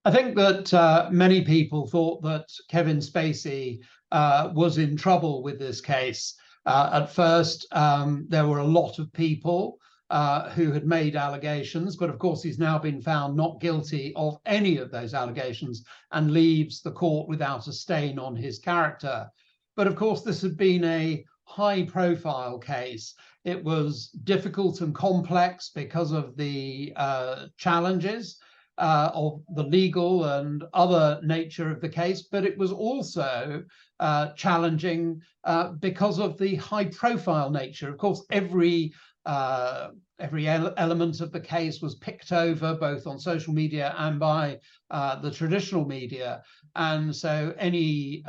I think that many people thought that Kevin Spacey was in trouble with this case. At first, there were a lot of people who had made allegations, but of course he's now been found not guilty of any of those allegations and leaves the court without a stain on his character. But of course, this had been a high-profile case. It was difficult and complex because of the challenges of the legal and other nature of the case, but it was also challenging because of the high-profile nature. Of course, every element of the case was picked over both on social media and by the traditional media. And so any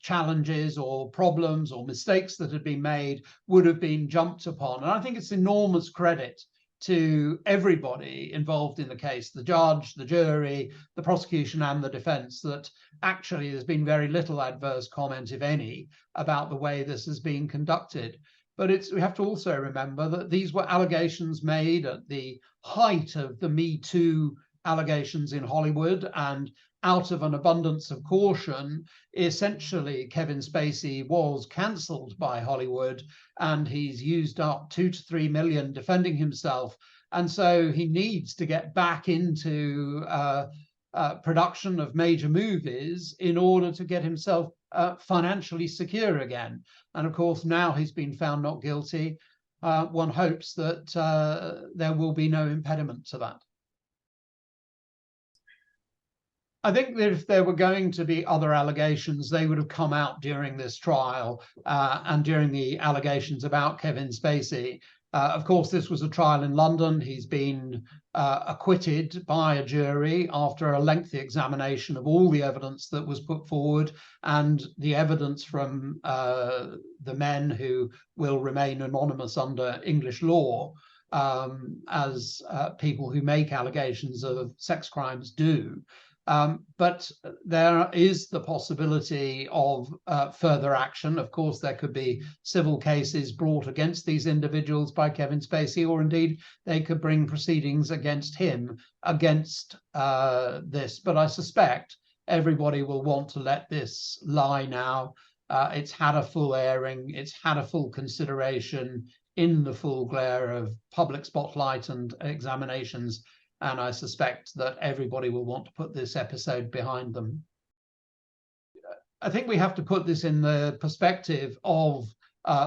challenges or problems or mistakes that had been made would have been jumped upon. And I think it's enormous credit to everybody involved in the case, the judge, the jury, the prosecution and the defense, that actually there's been very little adverse comment, if any, about the way this has been conducted. But we have to also remember that these were allegations made at the height of the Me Too allegations in Hollywood, and out of an abundance of caution, essentially Kevin Spacey was cancelled by Hollywood, and he's used up 2 to 3 million defending himself. And so he needs to get back into production of major movies in order to get himself financially secure again. And of course, now he's been found not guilty. One hopes that there will be no impediment to that. I think that if there were going to be other allegations, they would have come out during this trial and during the allegations about Kevin Spacey. Of course, this was a trial in London. He's been acquitted by a jury after a lengthy examination of all the evidence that was put forward and the evidence from the men who will remain anonymous under English law, as people who make allegations of sex crimes do. But there is the possibility of further action. Of course, there could be civil cases brought against these individuals by Kevin Spacey, or indeed they could bring proceedings against him against this. But I suspect everybody will want to let this lie now. It's had a full airing. It's had a full consideration in the full glare of public spotlight and examinations. And I suspect that everybody will want to put this episode behind them. I think we have to put this in the perspective of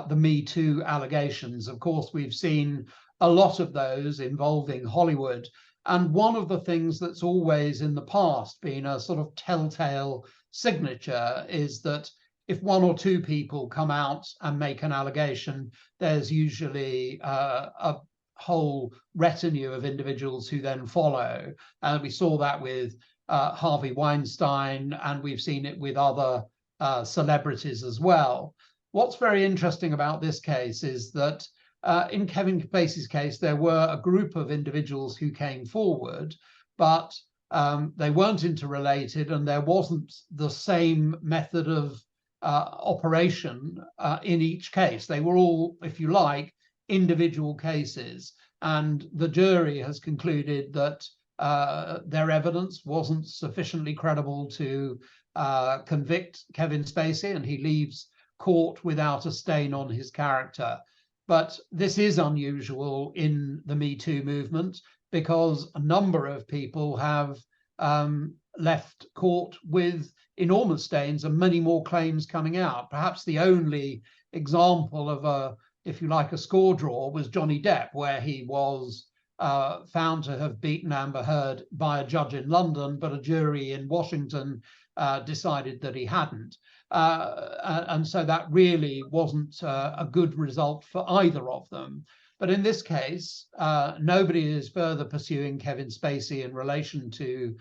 the Me Too allegations. Of course, we've seen a lot of those involving Hollywood. And one of the things that's always in the past been a sort of telltale signature is that if one or two people come out and make an allegation, there's usually a whole retinue of individuals who then follow. And we saw that with Harvey Weinstein, and we've seen it with other celebrities as well. What's very interesting about this case is that in Kevin Spacey's case, there were a group of individuals who came forward, but they weren't interrelated, and there wasn't the same method of operation in each case. They were all, if you like, individual cases, and the jury has concluded that their evidence wasn't sufficiently credible to convict Kevin Spacey, and he leaves court without a stain on his character. But this is unusual in the Me Too movement because a number of people have left court with enormous stains and many more claims coming out. Perhaps the only example of a, if you like, a score draw was Johnny Depp, where he was found to have beaten Amber Heard by a judge in London, but a jury in Washington decided that he hadn't. And so that really wasn't a good result for either of them. But in this case, nobody is further pursuing Kevin Spacey in relation to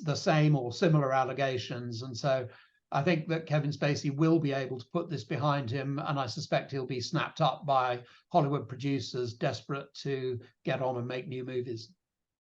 the same or similar allegations. And so I think that Kevin Spacey will be able to put this behind him, and I suspect he'll be snapped up by Hollywood producers desperate to get on and make new movies.